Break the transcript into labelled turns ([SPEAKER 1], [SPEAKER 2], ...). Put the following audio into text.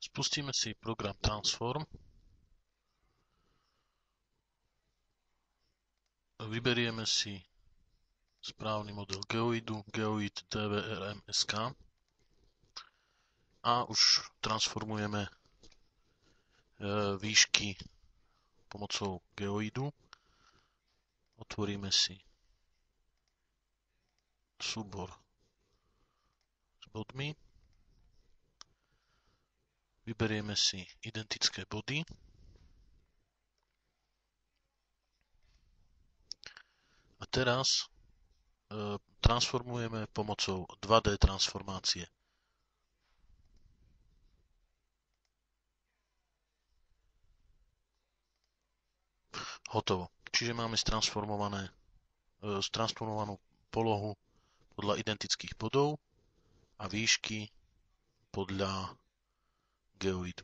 [SPEAKER 1] Spustíme si program Transform. Vyberieme si správny model geoidu, geoid DVRM-SK a už transformujeme výšky pomocou geoidu. Otvoríme si súbor s bodmi. Vyberieme si identické body. A teraz transformujeme pomocou 2D transformácie. Hotovo. Čiže máme stransformovanú polohu podľa identických bodov a výšky podľa geoidu.